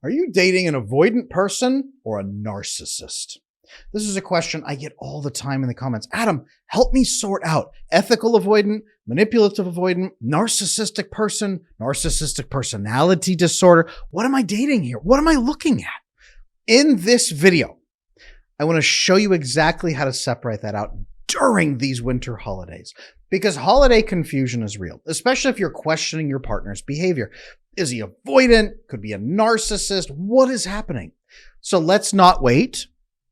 Are you dating an avoidant person or a narcissist? This is a question I get all the time in the comments. Adam, help me sort out ethical avoidant, manipulative avoidant, narcissistic person, narcissistic personality disorder. What am I dating here? What am I looking at? In this video, I want to show you exactly how to separate that out during these winter holidays, because holiday confusion is real, especially if you're questioning your partner's behavior. Is he avoidant? Could be a narcissist. What is happening? So let's not wait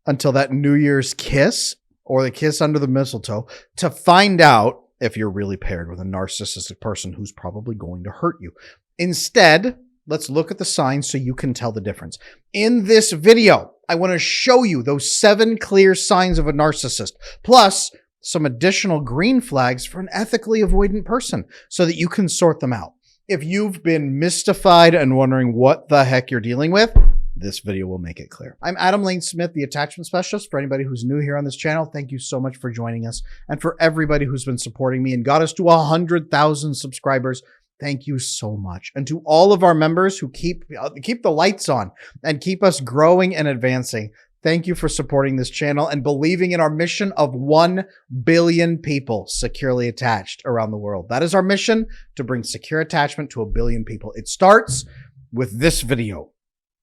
until that New Year's kiss or the kiss under the mistletoe to find out if you're really paired with a narcissistic person who's probably going to hurt you. Instead, let's look at the signs so you can tell the difference. In this video, I want to show you those 7 clear signs of a narcissist, plus some additional green flags for an ethically avoidant person so that you can sort them out. If you've been mystified and wondering what the heck you're dealing with, this video will make it clear. I'm Adam Lane Smith, the attachment specialist. For anybody who's new here on this channel, thank you so much for joining us. And for everybody who's been supporting me and got us to 100,000 subscribers, thank you so much. And to all of our members who keep the lights on and keep us growing and advancing, thank you for supporting this channel and believing in our mission of 1 billion people securely attached around the world. That is our mission, to bring secure attachment to 1 billion people. It starts with this video.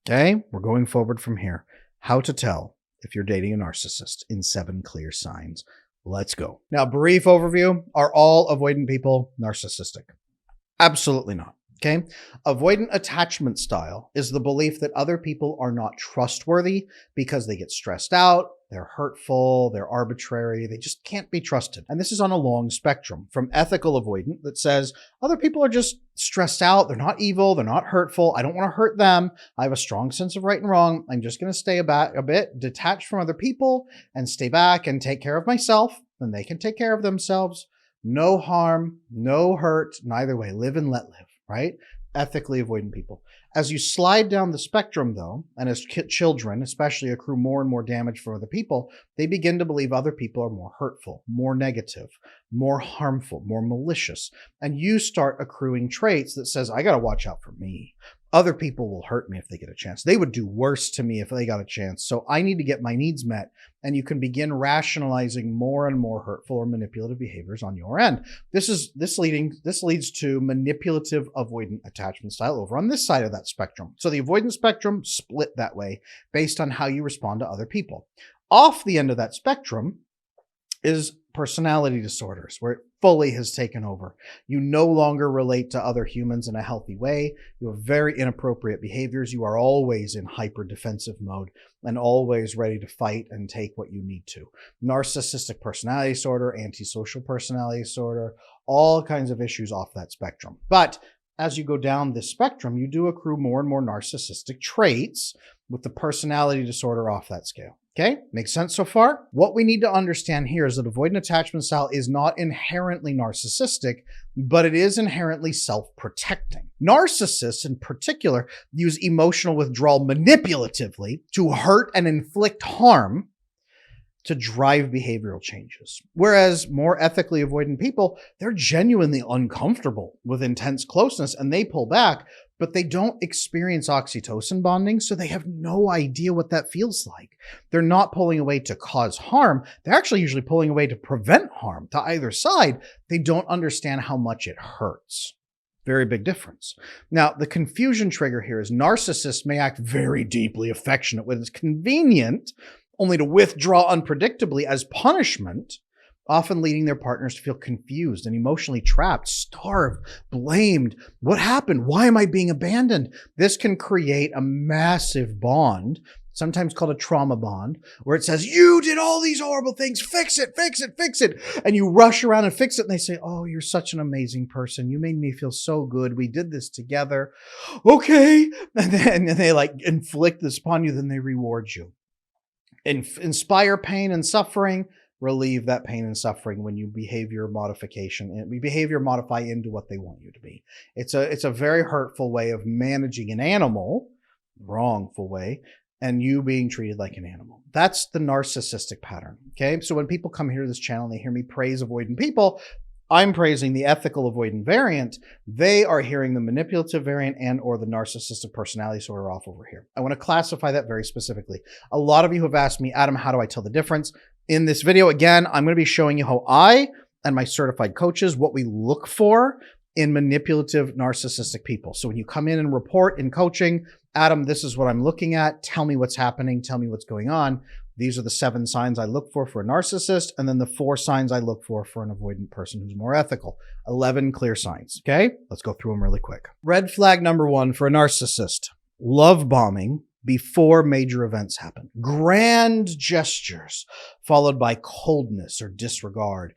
Okay, we're going forward from here. How to tell if you're dating a narcissist in 7 clear signs. Let's go. Now, brief overview. Are all avoidant people narcissistic? Absolutely not. Okay. Avoidant attachment style is the belief that other people are not trustworthy because they get stressed out, they're hurtful, they're arbitrary, they just can't be trusted. And this is on a long spectrum, from ethical avoidant that says other people are just stressed out, they're not evil, they're not hurtful, I don't want to hurt them, I have a strong sense of right and wrong, I'm just going to stay a bit detached from other people and stay back and take care of myself, then they can take care of themselves. No harm, no hurt, neither way, live and let live. Right? Ethically avoidant people. As you slide down the spectrum, though, and as children especially accrue more and more damage for other people, they begin to believe other people are more hurtful, more negative, more harmful, more malicious. And you start accruing traits that says, I got to watch out for me. Other people will hurt me if they get a chance. They would do worse to me if they got a chance. So I need to get my needs met. And you can begin rationalizing more and more hurtful or manipulative behaviors on your end. This leads to manipulative avoidant attachment style over on this side of that spectrum. So the avoidant spectrum split that way based on how you respond to other people. Off the end of that spectrum is personality disorders, where it fully has taken over. You no longer relate to other humans in a healthy way. You have very inappropriate behaviors. You are always in hyper defensive mode and always ready to fight and take what you need to. Narcissistic personality disorder, antisocial personality disorder, all kinds of issues off that spectrum. But as you go down this spectrum, you do accrue more and more narcissistic traits with the personality disorder off that scale. Okay, makes sense so far? What we need to understand here is that avoidant attachment style is not inherently narcissistic, but it is inherently self-protecting. Narcissists in particular use emotional withdrawal manipulatively to hurt and inflict harm to drive behavioral changes. Whereas more ethically avoidant people, they're genuinely uncomfortable with intense closeness and they pull back, but they don't experience oxytocin bonding, so they have no idea what that feels like. They're not pulling away to cause harm. They're actually usually pulling away to prevent harm to either side. They don't understand how much it hurts. Very big difference. Now, the confusion trigger here is narcissists may act very deeply affectionate when it's convenient, only to withdraw unpredictably as punishment, often leading their partners to feel confused and emotionally trapped, starved, blamed. What happened? Why am I being abandoned? This can create a massive bond, sometimes called a trauma bond, where it says, you did all these horrible things, fix it, fix it, fix it. And you rush around and fix it. And they say, oh, you're such an amazing person. You made me feel so good. We did this together. Okay. And then they like inflict this upon you. Then they reward you. Inspire pain and suffering, relieve that pain and suffering when you behavior modify into what they want you to be. It's a very hurtful way of managing an animal, wrongful way, and you being treated like an animal. That's the narcissistic pattern. Okay. So when people come here to this channel and they hear me praise avoidant people, I'm praising the ethical avoidant variant. They are hearing the manipulative variant and or the narcissistic personality disorder off over here. I want to classify that very specifically. A lot of you have asked me, Adam, how do I tell the difference? In this video, again, I'm going to be showing you how I and my certified coaches, what we look for in manipulative narcissistic people. So when you come in and report in coaching, Adam, this is what I'm looking at. Tell me what's happening. Tell me what's going on. These are the 7 signs I look for a narcissist, and then the 4 signs I look for an avoidant person who's more ethical. 11 clear signs. Okay, let's go through them really quick. Red flag number 1 for a narcissist: love bombing before major events happen. Grand gestures followed by coldness or disregard.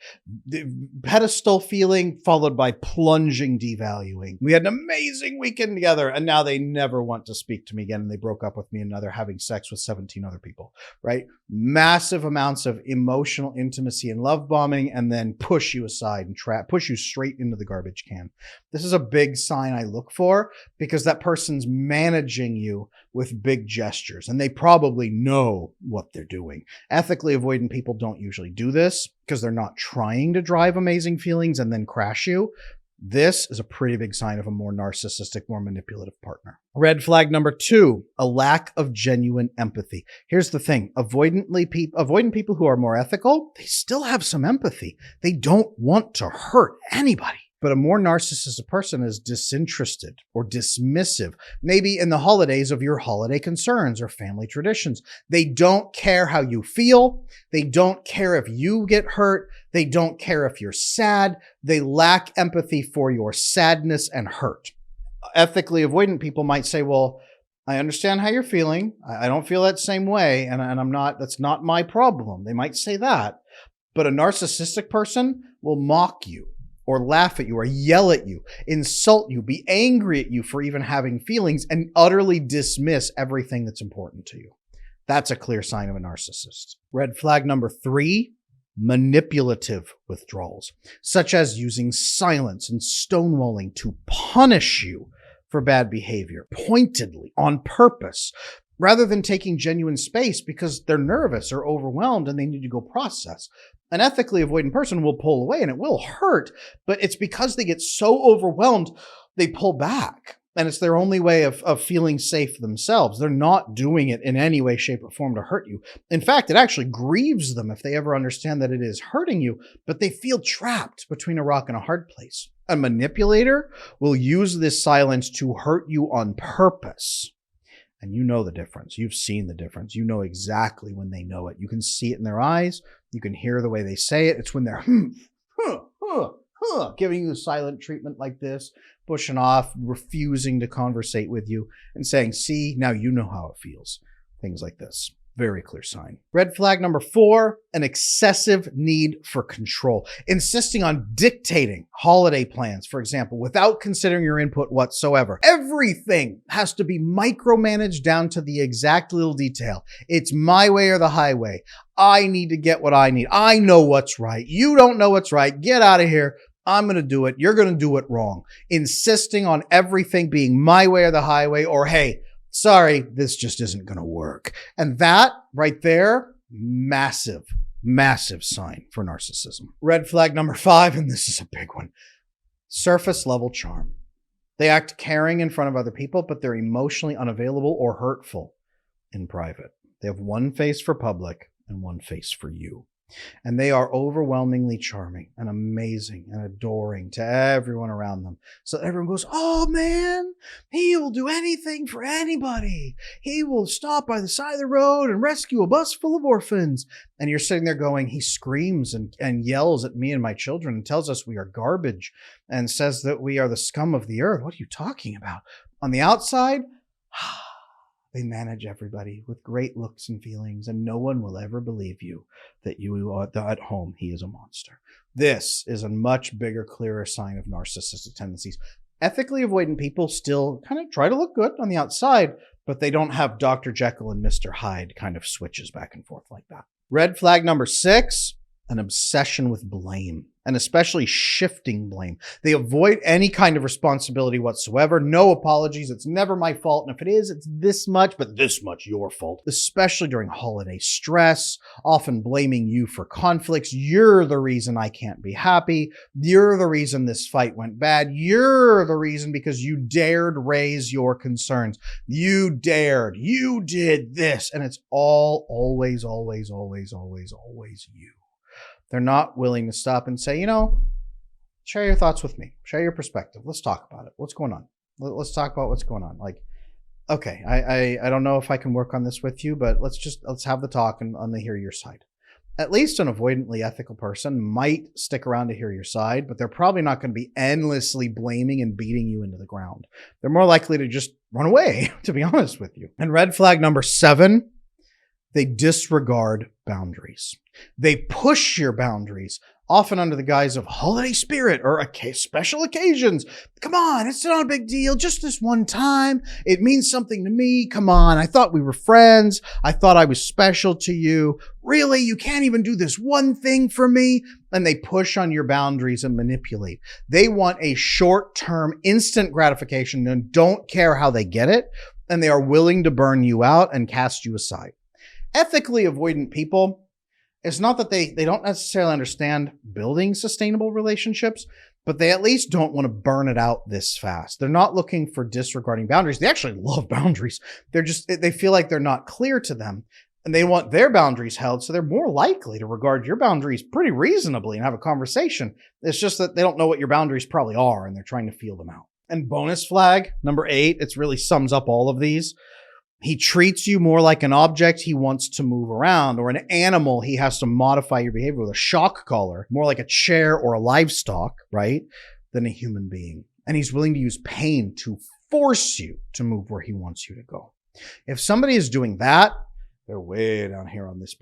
Pedestal feeling followed by plunging devaluing. We had an amazing weekend together and now they never want to speak to me again, and they broke up with me and now they're having sex with 17 other people, right? Massive amounts of emotional intimacy and love bombing, and then push you aside and push you straight into the garbage can. This is a big sign I look for because that person's managing you with big gestures, and they probably know what they're doing. Ethically avoidant people don't usually do this because they're not trying to drive amazing feelings and then crash you. This is a pretty big sign of a more narcissistic, more manipulative partner. Red flag number 2, a lack of genuine empathy. Here's the thing. Avoidant people who are more ethical, they still have some empathy. They don't want to hurt anybody. But a more narcissistic person is disinterested or dismissive, maybe in the holidays of your holiday concerns or family traditions. They don't care how you feel. They don't care if you get hurt. They don't care if you're sad. They lack empathy for your sadness and hurt. Ethically avoidant people might say, well, I understand how you're feeling. I don't feel that same way. And that's not my problem. They might say that. But a narcissistic person will mock you, or laugh at you, or yell at you, insult you, be angry at you for even having feelings, and utterly dismiss everything that's important to you. That's a clear sign of a narcissist. Red flag number 3, manipulative withdrawals, such as using silence and stonewalling to punish you for bad behavior, pointedly, on purpose, rather than taking genuine space because they're nervous or overwhelmed and they need to go process. An ethically avoidant person will pull away and it will hurt, but it's because they get so overwhelmed, they pull back. And it's their only way of feeling safe themselves. They're not doing it in any way, shape, or form to hurt you. In fact, it actually grieves them if they ever understand that it is hurting you, but they feel trapped between a rock and a hard place. A manipulator will use this silence to hurt you on purpose. And you know the difference. You've seen the difference. You know exactly when they know it. You can see it in their eyes. You can hear the way they say it. It's when they're giving you the silent treatment like this, pushing off, refusing to conversate with you, and saying, see, now you know how it feels. Things like this. Very clear sign. Red flag number 4, an excessive need for control. Insisting on dictating holiday plans, for example, without considering your input whatsoever. Everything has to be micromanaged down to the exact little detail. It's my way or the highway. I need to get what I need. I know what's right. You don't know what's right. Get out of here. I'm going to do it. You're going to do it wrong. Insisting on everything being my way or the highway, or hey, sorry, this just isn't going to work. And that right there, massive, massive sign for narcissism. Red flag number 5, and this is a big one, surface level charm. They act caring in front of other people, but they're emotionally unavailable or hurtful in private. They have one face for public and one face for you. And they are overwhelmingly charming and amazing and adoring to everyone around them. So everyone goes, oh man, he will do anything for anybody. He will stop by the side of the road and rescue a bus full of orphans. And you're sitting there going, he screams and yells at me and my children and tells us we are garbage and says that we are the scum of the earth. What are you talking about? On the outside, they manage everybody with great looks and feelings, and no one will ever believe you that you are at home. He is a monster. This is a much bigger, clearer sign of narcissistic tendencies. Ethically avoidant people still kind of try to look good on the outside, but they don't have Dr. Jekyll and Mr. Hyde kind of switches back and forth like that. Red flag number 6, an obsession with blame, and especially shifting blame. They avoid any kind of responsibility whatsoever. No apologies. It's never my fault. And if it is, it's this much, but this much your fault, especially during holiday stress, often blaming you for conflicts. You're the reason I can't be happy. You're the reason this fight went bad. You're the reason because you dared raise your concerns. You dared. You did this. And it's always you. They're not willing to stop and say, share your thoughts with me. Share your perspective. Let's talk about it. What's going on? Let's talk about what's going on. Like, okay, I don't know if I can work on this with you, but let's have the talk and let me hear your side. At least an avoidantly ethical person might stick around to hear your side, but they're probably not going to be endlessly blaming and beating you into the ground. They're more likely to just run away, to be honest with you. And red flag number 7, they disregard boundaries. They push your boundaries, often under the guise of holiday spirit or special occasions. Come on, it's not a big deal. Just this one time. It means something to me. Come on. I thought we were friends. I thought I was special to you. Really? You can't even do this one thing for me? And they push on your boundaries and manipulate. They want a short-term, instant gratification and don't care how they get it. And they are willing to burn you out and cast you aside. Ethically avoidant people, it's not that they don't necessarily understand building sustainable relationships, but they at least don't want to burn it out this fast. They're not looking for disregarding boundaries. They actually love boundaries. They feel like they're not clear to them and they want their boundaries held. So they're more likely to regard your boundaries pretty reasonably and have a conversation. It's just that they don't know what your boundaries probably are and they're trying to feel them out. And bonus flag number 8, it really sums up all of these. He treats you more like an object he wants to move around, or an animal he has to modify your behavior with, a shock collar, more like a chair or a livestock, right, than a human being. And he's willing to use pain to force you to move where he wants you to go. If somebody is doing that, they're way down here on this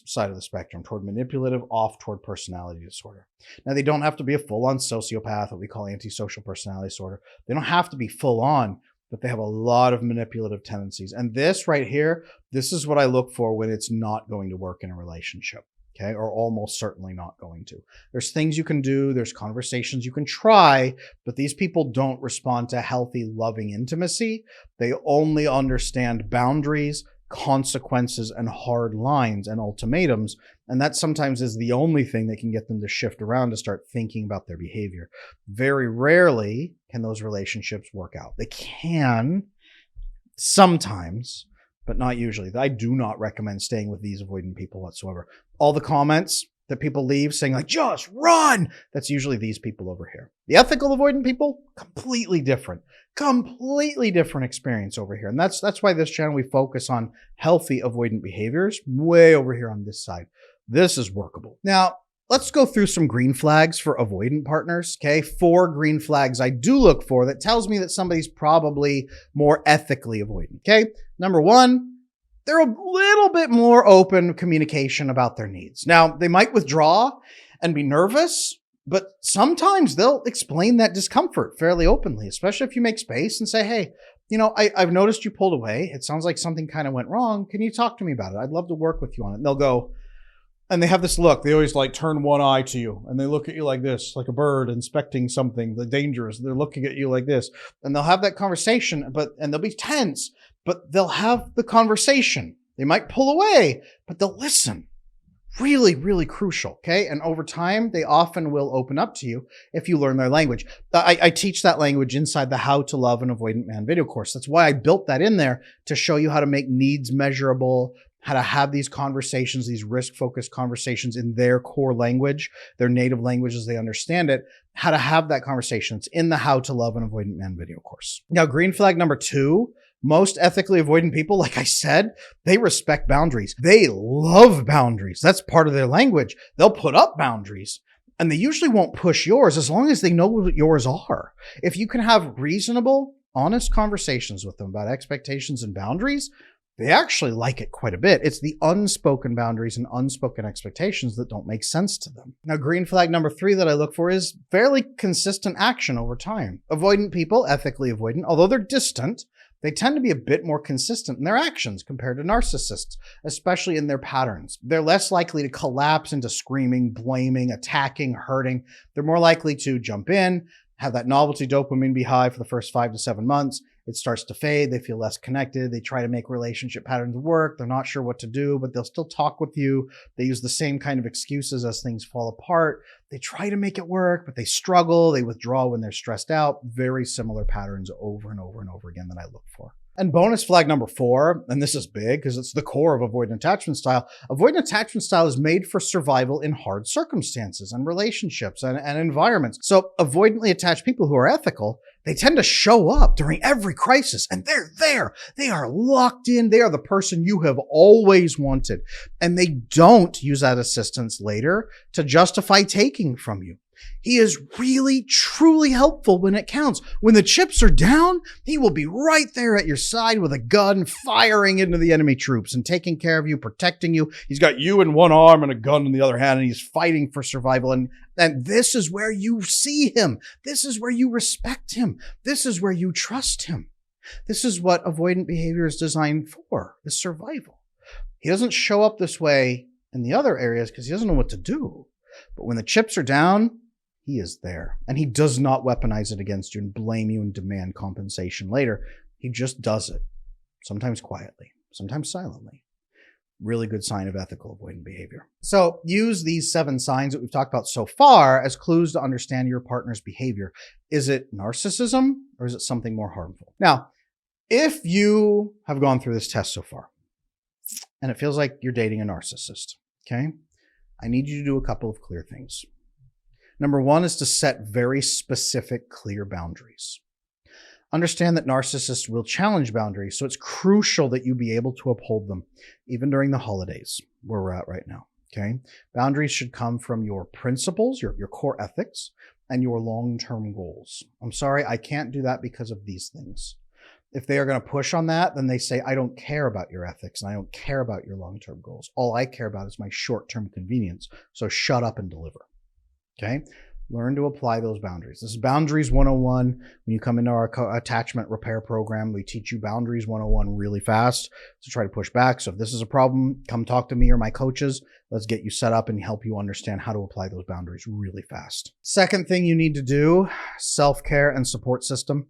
side of the spectrum, toward manipulative, off toward personality disorder. Now, they don't have to be a full-on sociopath, what we call antisocial personality disorder. They don't have to be full-on, but they have a lot of manipulative tendencies. And this right here, this is what I look for when it's not going to work in a relationship, okay? Or almost certainly not going to. There's things you can do, there's conversations you can try, but these people don't respond to healthy, loving intimacy. They only understand boundaries, consequences, and hard lines and ultimatums. And that sometimes is the only thing that can get them to shift around to start thinking about their behavior. Very rarely can those relationships work out. They can sometimes, but not usually. I do not recommend staying with these avoidant people whatsoever. All the comments that people leave saying like, just run, that's usually these people over here. The ethical avoidant people, completely different experience over here. And that's why this channel, we focus on healthy avoidant behaviors way over here on this side. This is workable. Now, let's go through some green flags for avoidant partners, okay? 4 green flags I do look for that tells me that somebody's probably more ethically avoidant, okay? Number 1, they're a little bit more open communication about their needs. Now, they might withdraw and be nervous, but sometimes they'll explain that discomfort fairly openly, especially if you make space and say, hey, I've noticed you pulled away. It sounds like something kind of went wrong. Can you talk to me about it? I'd love to work with you on it. And they'll go, and they have this look. They always like turn one eye to you and they look at you like this, like a bird inspecting something, the dangerous. They're looking at you like this and they'll have that conversation, and they'll be tense, but they'll have the conversation. They might pull away, but they'll listen. Really, really crucial, okay? And over time, they often will open up to you if you learn their language. I teach that language inside the How to Love an Avoidant Man video course. That's why I built that in there, to show you how to make needs measurable, how to have these conversations, these risk-focused conversations in their core language, their native language as they understand it, how to have that conversation. It's in the How to Love an Avoidant Man video course. Now, green flag number 2, most ethically avoidant people, like I said, they respect boundaries. They love boundaries. That's part of their language. They'll put up boundaries and they usually won't push yours as long as they know what yours are. If you can have reasonable, honest conversations with them about expectations and boundaries, they actually like it quite a bit. It's the unspoken boundaries and unspoken expectations that don't make sense to them. Now, green flag number 3 that I look for is fairly consistent action over time. Avoidant people, ethically avoidant, although they're distant, They tend to be a bit more consistent in their actions compared to narcissists, especially in their patterns. They're less likely to collapse into screaming, blaming, attacking, hurting. They're more likely to jump in, have that novelty dopamine be high for the first 5 to 7 months. It starts to fade. They feel less connected. They try to make relationship patterns work. They're not sure what to do, but they'll still talk with you. They use the same kind of excuses as things fall apart. They try to make it work, but they struggle. They withdraw when they're stressed out. Very similar patterns over and over and over again that I look for. And bonus flag number 4, and this is big because it's the core of avoidant attachment style. Avoidant attachment style is made for survival in hard circumstances and relationships and environments. So avoidantly attached people who are ethical, they tend to show up during every crisis, and they're there. They are locked in. They are the person you have always wanted. And they don't use that assistance later to justify taking from you. He is really, truly helpful when it counts. When the chips are down, he will be right there at your side with a gun, firing into the enemy troops and taking care of you, protecting you. He's got you in one arm and a gun in the other hand, and he's fighting for survival. And this is where you see him. This is where you respect him. This is where you trust him. This is what avoidant behavior is designed for, is survival. He doesn't show up this way in the other areas because he doesn't know what to do. But when the chips are down, he is there, and he does not weaponize it against you and blame you and demand compensation later. He just does it, sometimes quietly, sometimes silently. Really good sign of ethical avoidant behavior. So use these 7 signs that we've talked about so far as clues to understand your partner's behavior. Is it narcissism or is it something more harmful? Now, if you have gone through this test so far and it feels like you're dating a narcissist, okay, I need you to do a couple of clear things. Number 1 is to set very specific, clear boundaries. Understand that narcissists will challenge boundaries, so it's crucial that you be able to uphold them, even during the holidays, where we're at right now, okay? Boundaries should come from your principles, your core ethics, and your long-term goals. I'm sorry, I can't do that because of these things. If they are going to push on that, then they say, I don't care about your ethics, and I don't care about your long-term goals. All I care about is my short-term convenience, so shut up and deliver. Okay, learn to apply those boundaries. This is Boundaries 101. When you come into our attachment repair program, we teach you Boundaries 101 really fast to try to push back. So if this is a problem, come talk to me or my coaches. Let's get you set up and help you understand how to apply those boundaries really fast. Second thing you need to do, self-care and support system.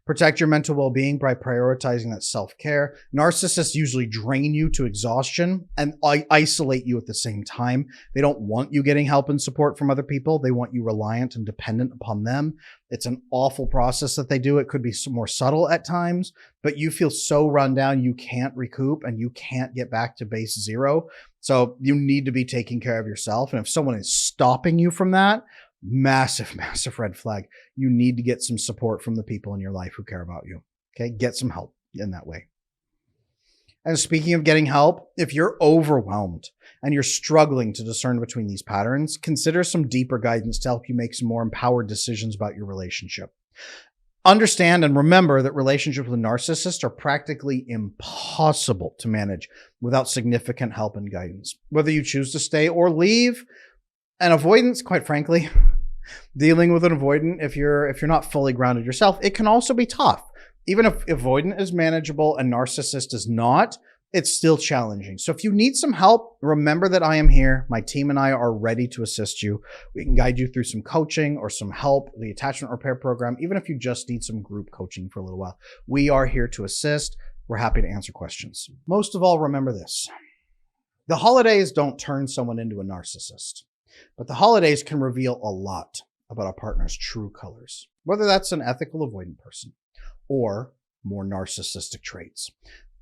Protect your mental well-being by prioritizing that self-care. Narcissists usually drain you to exhaustion and isolate you at the same time. They don't want you getting help and support from other people. They want you reliant and dependent upon them. It's an awful process that they do. It could be more subtle at times, but you feel so run down you can't recoup and you can't get back to base zero. So you need to be taking care of yourself. And if someone is stopping you from that, massive, massive red flag. You need to get some support from the people in your life who care about you. Okay, get some help in that way. And speaking of getting help, if you're overwhelmed and you're struggling to discern between these patterns, consider some deeper guidance to help you make some more empowered decisions about your relationship. Understand and remember that relationships with narcissists are practically impossible to manage without significant help and guidance. Whether you choose to stay or leave, and avoidance, quite frankly, dealing with an avoidant, if you're not fully grounded yourself, it can also be tough. Even if avoidant is manageable and narcissist is not, it's still challenging. So if you need some help, remember that I am here. My team and I are ready to assist you. We can guide you through some coaching or some help, the attachment repair program, even if you just need some group coaching for a little while. We are here to assist. We're happy to answer questions. Most of all, remember this. The holidays don't turn someone into a narcissist. But the holidays can reveal a lot about a partner's true colors, whether that's an ethical avoidant person or more narcissistic traits.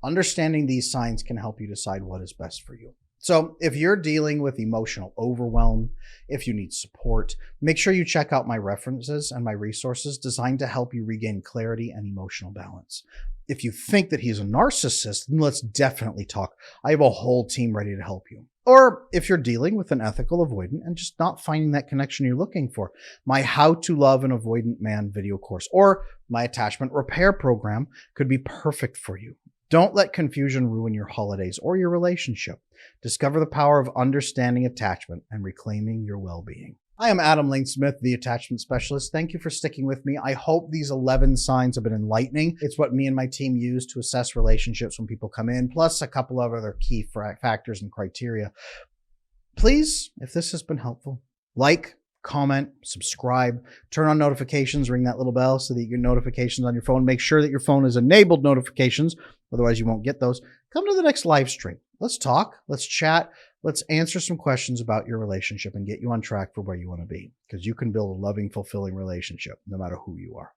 Understanding these signs can help you decide what is best for you. So if you're dealing with emotional overwhelm, if you need support, make sure you check out my references and my resources designed to help you regain clarity and emotional balance. If you think that he's a narcissist, then let's definitely talk. I have a whole team ready to help you. Or if you're dealing with an ethical avoidant and just not finding that connection you're looking for, my How to Love an Avoidant Man video course or my attachment repair program could be perfect for you. Don't let confusion ruin your holidays or your relationship. Discover the power of understanding attachment and reclaiming your well-being. I am Adam Lane Smith, the attachment specialist. Thank you for sticking with me. I hope these 11 signs have been enlightening. It's what me and my team use to assess relationships when people come in, plus a couple of other key factors and criteria. Please, if this has been helpful, like, comment, subscribe, turn on notifications, ring that little bell so that you get notifications on your phone. Make sure that your phone is enabled notifications, otherwise you won't get those. Come to the next live stream. Let's talk, let's chat, let's answer some questions about your relationship and get you on track for where you want to be, because you can build a loving, fulfilling relationship no matter who you are.